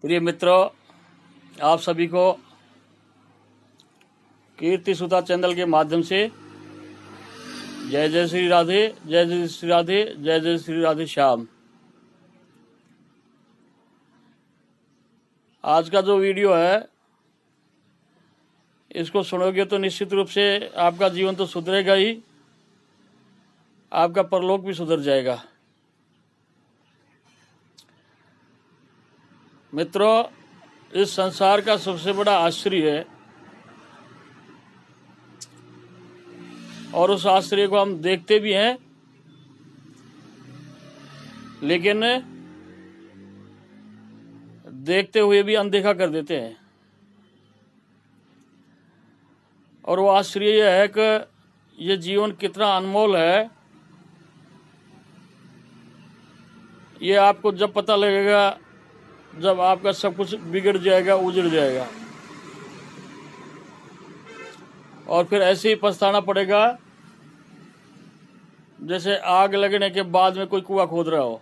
प्रिय मित्रों, आप सभी को कीर्ति सुधा चैनल के माध्यम से जय जय श्री राधे, जय जय श्री राधे, जय जय श्री राधे श्याम। आज का जो वीडियो है इसको सुनोगे तो निश्चित रूप से आपका जीवन तो सुधरेगा ही, आपका परलोक भी सुधर जाएगा। मित्रों, इस संसार का सबसे बड़ा आश्चर्य है और उस आश्चर्य को हम देखते भी हैं, लेकिन देखते हुए भी अनदेखा कर देते हैं। और वो आश्चर्य यह है कि ये जीवन कितना अनमोल है, ये आपको जब पता लगेगा जब आपका सब कुछ बिगड़ जाएगा, उजड़ जाएगा, और फिर ऐसे ही पछताना पड़ेगा जैसे आग लगने के बाद में कोई कुआं खोद रहा हो।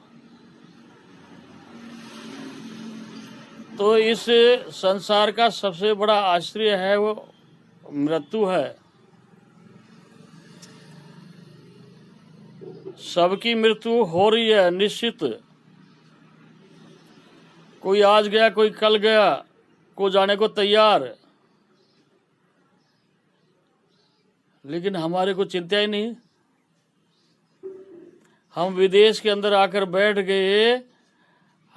तो इस संसार का सबसे बड़ा आश्चर्य है वो मृत्यु है। सबकी मृत्यु हो रही है निश्चित। कोई आज गया, कोई कल गया, कोई जाने को तैयार, लेकिन हमारे को चिंता ही नहीं। हम विदेश के अंदर आकर बैठ गए,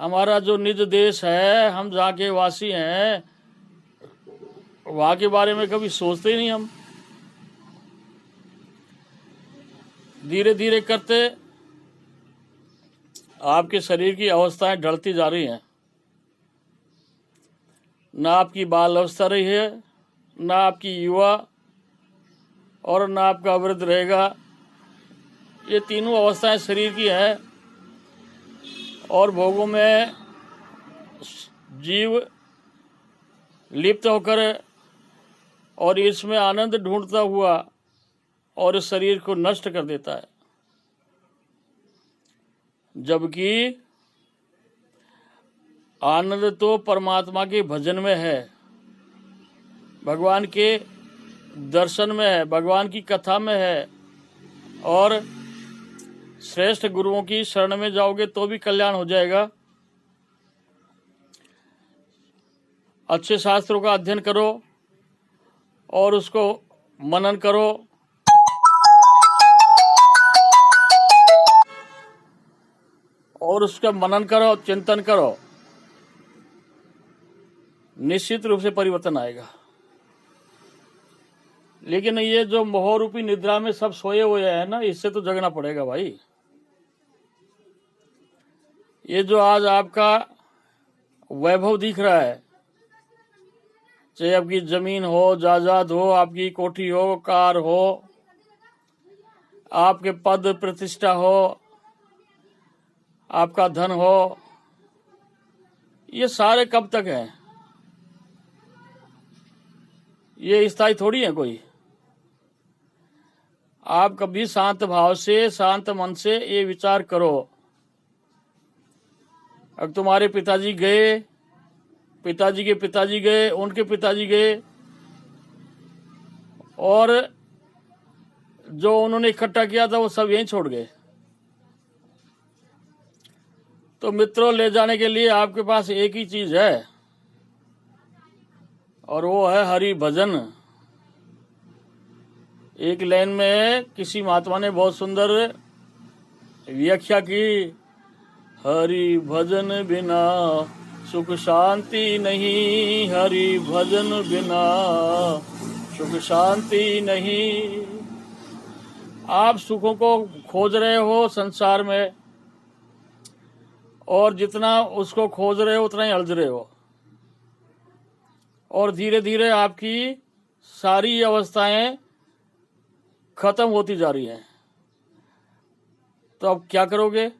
हमारा जो निज देश है, हम जहाँ के वासी हैं, वहाँ के बारे में कभी सोचते ही नहीं। हम धीरे धीरे करते आपके शरीर की अवस्थाएं ढलती जा रही हैं। ना आपकी बाल अवस्था रही है, ना आपकी युवा, और ना आपका वृद्ध रहेगा। ये तीनों अवस्थाएं शरीर की हैं और भोगों में जीव लिप्त होकर और इसमें आनंद ढूंढता हुआ और इस शरीर को नष्ट कर देता है। जबकि आनंद तो परमात्मा के भजन में है, भगवान के दर्शन में है, भगवान की कथा में है, और श्रेष्ठ गुरुओं की शरण में जाओगे तो भी कल्याण हो जाएगा। अच्छे शास्त्रों का अध्ययन करो और उसको मनन करो, और उसका मनन करो, चिंतन करो, निश्चित रूप से परिवर्तन आएगा। लेकिन ये जो मोह रूपी निद्रा में सब सोए हुए हैं ना, इससे तो जगना पड़ेगा भाई। ये जो आज आपका वैभव दिख रहा है, चाहे आपकी जमीन हो, जायदाद हो, आपकी कोठी हो, कार हो, आपके पद प्रतिष्ठा हो, आपका धन हो, ये सारे कब तक हैं? ये स्थायी थोड़ी है कोई। आप कभी शांत भाव से, शांत मन से ये विचार करो। अब तुम्हारे पिताजी गए, पिताजी के पिताजी गए, उनके पिताजी गए, और जो उन्होंने इकट्ठा किया था वो सब यहीं छोड़ गए। तो मित्रों, ले जाने के लिए आपके पास एक ही चीज है, और वो है हरि भजन। एक लाइन में किसी महात्मा ने बहुत सुंदर व्याख्या की, हरि भजन बिना सुख शांति नहीं, हरि भजन बिना सुख शांति नहीं। आप सुखों को खोज रहे हो संसार में, और जितना उसको खोज रहे हो उतना ही अड़ज रहे हो, और धीरे धीरे आपकी सारी अवस्थाएं खत्म होती जा रही हैं। तो अब क्या करोगे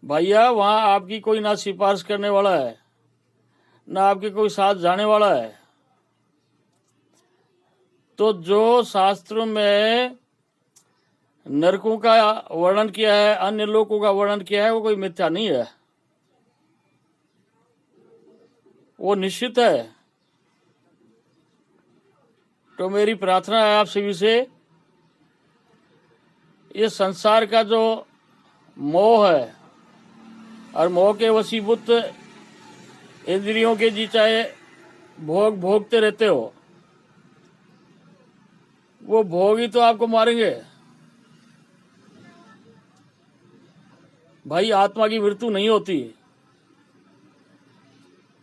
भैया? वहां आपकी कोई ना सिफारिश करने वाला है, ना आपके कोई साथ जाने वाला है। तो जो शास्त्रों में नरकों का वर्णन किया है, अन्य लोकों का वर्णन किया है, वो कोई मिथ्या नहीं है। वो निश्चित है। तो मेरी प्रार्थना है आप सभी से, ये संसार का जो मोह है और मोह के वशीभूत इंद्रियों के जी चाहे भोग भोगते रहते हो, वो भोग ही तो आपको मारेंगे भाई। आत्मा की मृत्यु नहीं होती,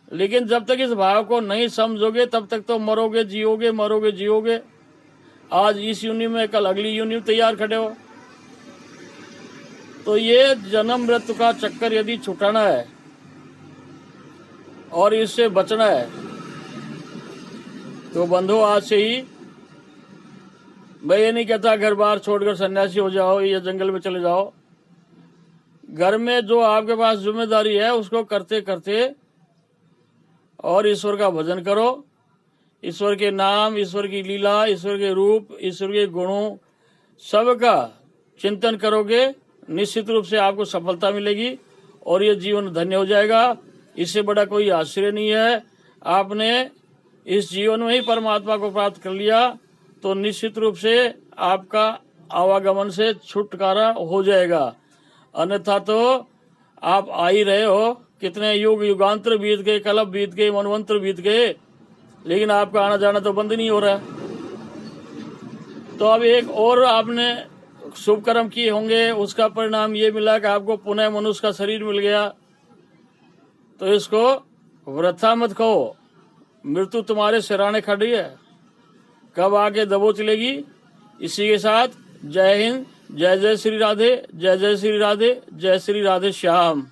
लेकिन जब तक इस भाव को नहीं समझोगे तब तक तो मरोगे जियोगे, मरोगे जियोगे। आज इस यूनि में, कल अगली यूनि में तैयार खड़े हो। तो ये जन्म मृत्यु का चक्कर यदि छुटाना है और इससे बचना है, तो बंधु आज से ही, मैं ये नहीं कहता घर बार छोड़कर सन्यासी हो जाओ या जंगल में चले जाओ। घर में जो आपके पास जिम्मेदारी है उसको करते करते और ईश्वर का भजन करो। ईश्वर के नाम, ईश्वर की लीला, ईश्वर के रूप, ईश्वर के गुणों सबका चिंतन करोगे, निश्चित रूप से आपको सफलता मिलेगी और ये जीवन धन्य हो जाएगा। इससे बड़ा कोई आश्चर्य नहीं है। आपने इस जीवन में ही परमात्मा को प्राप्त कर लिया तो निश्चित रूप से आपका आवागमन से छुटकारा हो जाएगा। अन्यथा तो आप आ ही रहे हो, कितने युग युगांतर बीत गए, कल्प बीत गए, मनवंतर बीत गए, लेकिन आपका आना जाना तो बंद नहीं हो रहा। तो अब एक और आपने शुभ कर्म किए होंगे, उसका परिणाम ये मिला कि आपको पुनः मनुष्य का शरीर मिल गया। तो इसको वृथा मत कहो, मृत्यु तुम्हारे सिराने खड़ी है, कब आके दबोच लेगी। इसी के साथ जय हिंद, जय जय श्री राधे, जय जय श्री राधे, जय श्री राधे श्याम।